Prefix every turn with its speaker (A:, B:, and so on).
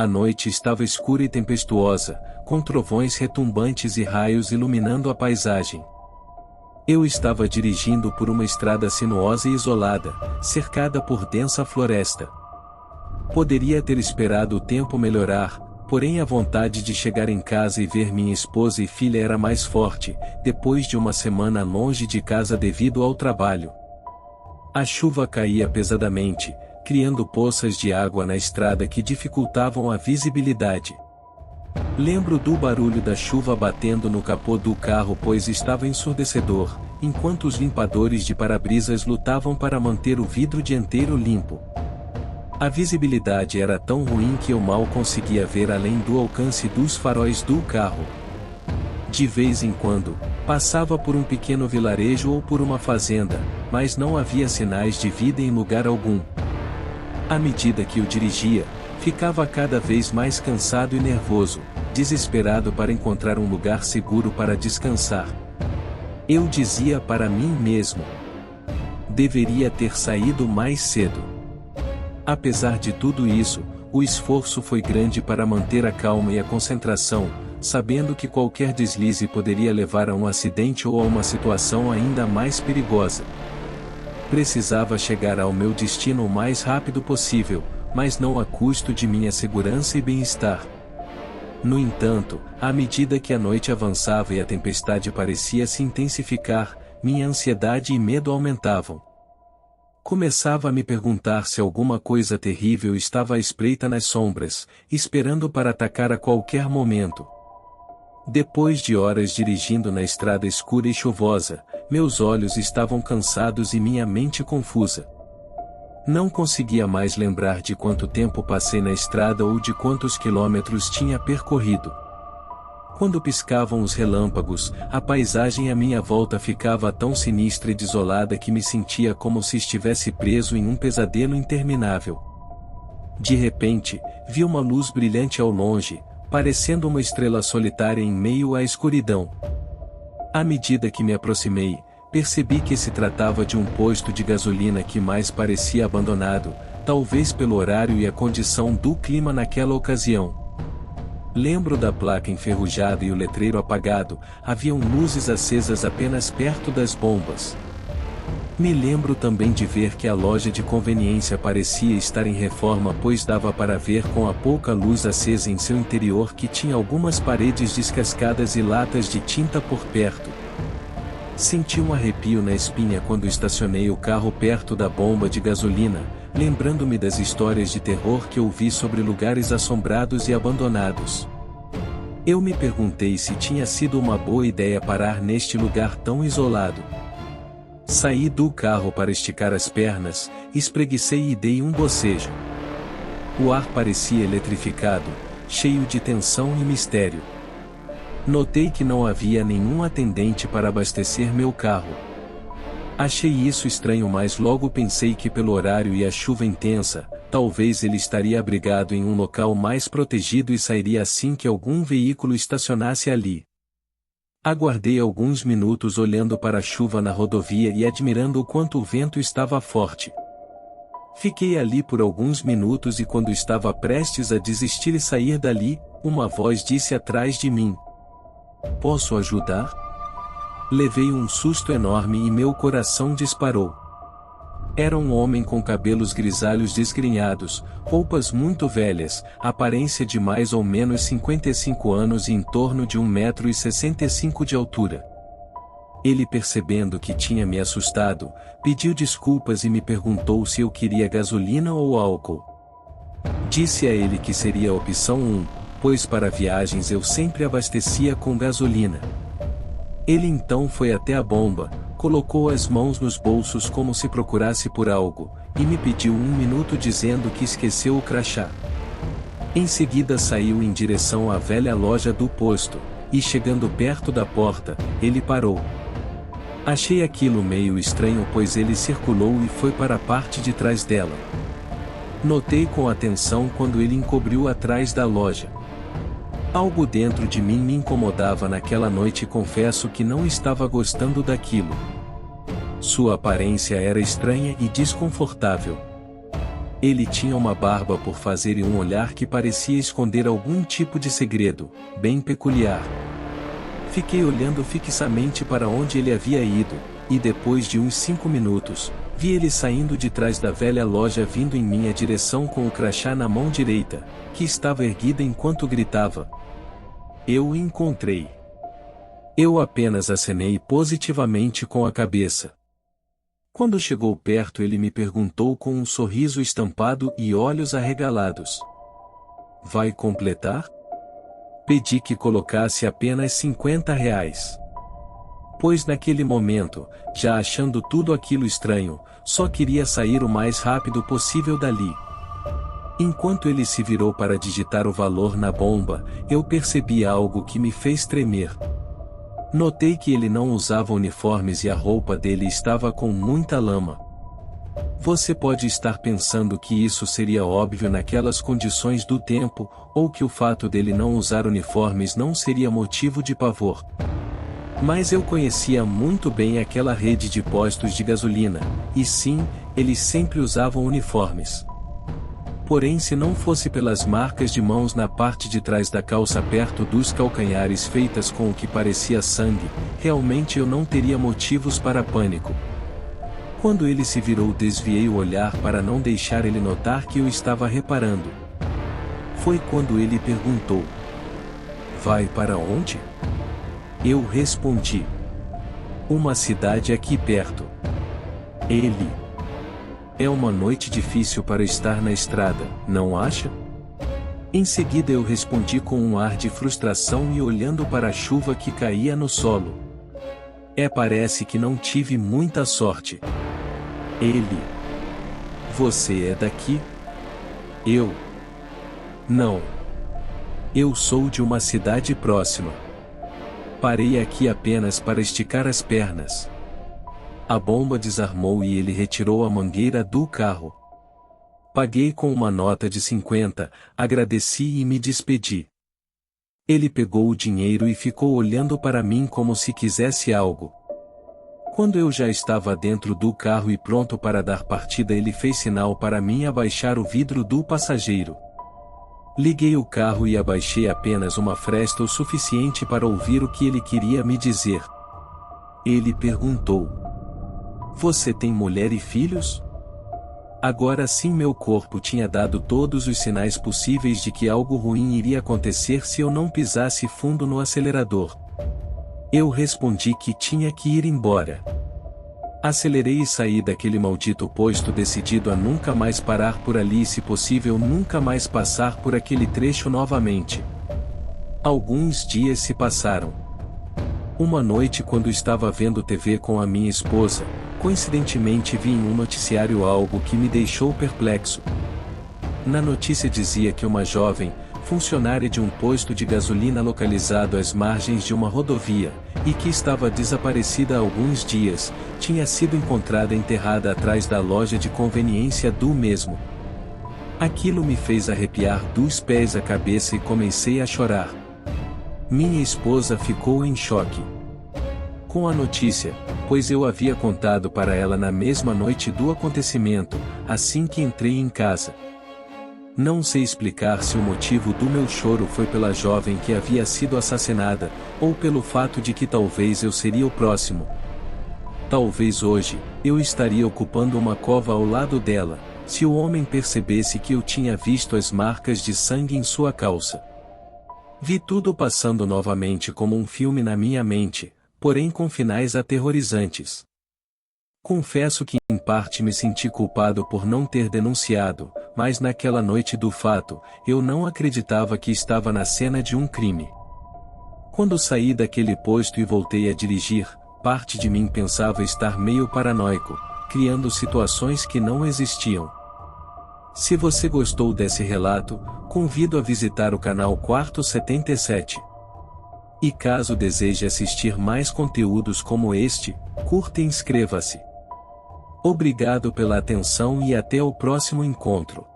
A: A noite estava escura e tempestuosa, com trovões retumbantes e raios iluminando a paisagem. Eu estava dirigindo por uma estrada sinuosa e isolada, cercada por densa floresta. Poderia ter esperado o tempo melhorar, porém a vontade de chegar em casa e ver minha esposa e filha era mais forte, depois de uma semana longe de casa devido ao trabalho. A chuva caía pesadamente, criando poças de água na estrada que dificultavam a visibilidade. Lembro do barulho da chuva batendo no capô do carro pois estava ensurdecedor, enquanto os limpadores de para-brisas lutavam para manter o vidro dianteiro limpo. A visibilidade era tão ruim que eu mal conseguia ver além do alcance dos faróis do carro. De vez em quando, passava por um pequeno vilarejo ou por uma fazenda, mas não havia sinais de vida em lugar algum. À medida que eu dirigia, ficava cada vez mais cansado e nervoso, desesperado para encontrar um lugar seguro para descansar. Eu dizia para mim mesmo: deveria ter saído mais cedo. Apesar de tudo isso, o esforço foi grande para manter a calma e a concentração, sabendo que qualquer deslize poderia levar a um acidente ou a uma situação ainda mais perigosa. Precisava chegar ao meu destino o mais rápido possível, mas não a custo de minha segurança e bem-estar. No entanto, à medida que a noite avançava e a tempestade parecia se intensificar, minha ansiedade e medo aumentavam. Começava a me perguntar se alguma coisa terrível estava à espreita nas sombras, esperando para atacar a qualquer momento. Depois de horas dirigindo na estrada escura e chuvosa, meus olhos estavam cansados e minha mente confusa. Não conseguia mais lembrar de quanto tempo passei na estrada ou de quantos quilômetros tinha percorrido. Quando piscavam os relâmpagos, a paisagem à minha volta ficava tão sinistra e desolada que me sentia como se estivesse preso em um pesadelo interminável. De repente, vi uma luz brilhante ao longe, parecendo uma estrela solitária em meio à escuridão. À medida que me aproximei, percebi que se tratava de um posto de gasolina que mais parecia abandonado, talvez pelo horário e a condição do clima naquela ocasião. Lembro da placa enferrujada e o letreiro apagado, haviam luzes acesas apenas perto das bombas. Me lembro também de ver que a loja de conveniência parecia estar em reforma pois dava para ver com a pouca luz acesa em seu interior que tinha algumas paredes descascadas e latas de tinta por perto. Senti um arrepio na espinha quando estacionei o carro perto da bomba de gasolina, lembrando-me das histórias de terror que ouvi sobre lugares assombrados e abandonados. Eu me perguntei se tinha sido uma boa ideia parar neste lugar tão isolado. Saí do carro para esticar as pernas, espreguicei e dei um bocejo. O ar parecia eletrificado, cheio de tensão e mistério. Notei que não havia nenhum atendente para abastecer meu carro. Achei isso estranho, mas logo pensei que pelo horário e a chuva intensa, talvez ele estaria abrigado em um local mais protegido e sairia assim que algum veículo estacionasse ali. Aguardei alguns minutos olhando para a chuva na rodovia e admirando o quanto o vento estava forte. Fiquei ali por alguns minutos e quando estava prestes a desistir e sair dali, uma voz disse atrás de mim: "Posso ajudar?" Levei um susto enorme e meu coração disparou. Era um homem com cabelos grisalhos desgrenhados, roupas muito velhas, aparência de mais ou menos 55 anos e em torno de 1,65 m de altura. Ele, percebendo que tinha me assustado, pediu desculpas e me perguntou se eu queria gasolina ou álcool. Disse a ele que seria a opção 1, pois para viagens eu sempre abastecia com gasolina. Ele então foi até a bomba, colocou as mãos nos bolsos como se procurasse por algo, e me pediu 1 minuto dizendo que esqueceu o crachá. Em seguida saiu em direção à velha loja do posto, e chegando perto da porta, ele parou. Achei aquilo meio estranho pois ele circulou e foi para a parte de trás dela. Notei com atenção quando ele encobriu atrás da loja. Algo dentro de mim me incomodava naquela noite e confesso que não estava gostando daquilo. Sua aparência era estranha e desconfortável. Ele tinha uma barba por fazer e um olhar que parecia esconder algum tipo de segredo, bem peculiar. Fiquei olhando fixamente para onde ele havia ido, e depois de uns 5 minutos, vi ele saindo de trás da velha loja vindo em minha direção com o crachá na mão direita, que estava erguida enquanto gritava. Eu o encontrei. Eu apenas acenei positivamente com a cabeça. Quando chegou perto ele me perguntou com um sorriso estampado e olhos arregalados. Vai completar? Pedi que colocasse apenas R$ 50. Pois naquele momento, já achando tudo aquilo estranho, só queria sair o mais rápido possível dali. Enquanto ele se virou para digitar o valor na bomba, eu percebi algo que me fez tremer. Notei que ele não usava uniformes e a roupa dele estava com muita lama. Você pode estar pensando que isso seria óbvio naquelas condições do tempo, ou que o fato dele não usar uniformes não seria motivo de pavor. Mas eu conhecia muito bem aquela rede de postos de gasolina, e sim, eles sempre usavam uniformes. Porém, se não fosse pelas marcas de mãos na parte de trás da calça perto dos calcanhares feitas com o que parecia sangue, realmente eu não teria motivos para pânico. Quando ele se virou, desviei o olhar para não deixar ele notar que eu estava reparando. Foi quando ele perguntou: Vai para onde? Eu respondi: Uma cidade aqui perto. Ele: É uma noite difícil para estar na estrada, não acha? Em seguida eu respondi com um ar de frustração e olhando para a chuva que caía no solo. Parece que não tive muita sorte. Ele: Você é daqui? Eu: Não. Eu sou de uma cidade próxima. Parei aqui apenas para esticar as pernas. A bomba desarmou e ele retirou a mangueira do carro. Paguei com uma nota de 50, agradeci e me despedi. Ele pegou o dinheiro e ficou olhando para mim como se quisesse algo. Quando eu já estava dentro do carro e pronto para dar partida, ele fez sinal para mim abaixar o vidro do passageiro. Liguei o carro e abaixei apenas uma fresta o suficiente para ouvir o que ele queria me dizer. Ele perguntou: Você tem mulher e filhos? Agora sim, meu corpo tinha dado todos os sinais possíveis de que algo ruim iria acontecer se eu não pisasse fundo no acelerador. Eu respondi que tinha que ir embora. Acelerei e saí daquele maldito posto decidido a nunca mais parar por ali e, se possível, nunca mais passar por aquele trecho novamente. Alguns dias se passaram. Uma noite, quando estava vendo TV com a minha esposa, coincidentemente vi em um noticiário algo que me deixou perplexo. Na notícia dizia que uma jovem, funcionária de um posto de gasolina localizado às margens de uma rodovia, e que estava desaparecida há alguns dias, tinha sido encontrada enterrada atrás da loja de conveniência do mesmo. Aquilo me fez arrepiar dos pés à cabeça e comecei a chorar. Minha esposa ficou em choque com a notícia, pois eu havia contado para ela na mesma noite do acontecimento, assim que entrei em casa. Não sei explicar se o motivo do meu choro foi pela jovem que havia sido assassinada, ou pelo fato de que talvez eu seria o próximo. Talvez hoje, eu estaria ocupando uma cova ao lado dela, se o homem percebesse que eu tinha visto as marcas de sangue em sua calça. Vi tudo passando novamente como um filme na minha mente, porém com finais aterrorizantes. Confesso que em parte me senti culpado por não ter denunciado, mas naquela noite do fato, eu não acreditava que estava na cena de um crime. Quando saí daquele posto e voltei a dirigir, parte de mim pensava estar meio paranoico, criando situações que não existiam. Se você gostou desse relato, convido a visitar o canal Quarto 77. E caso deseje assistir mais conteúdos como este, curta e inscreva-se. Obrigado pela atenção e até o próximo encontro.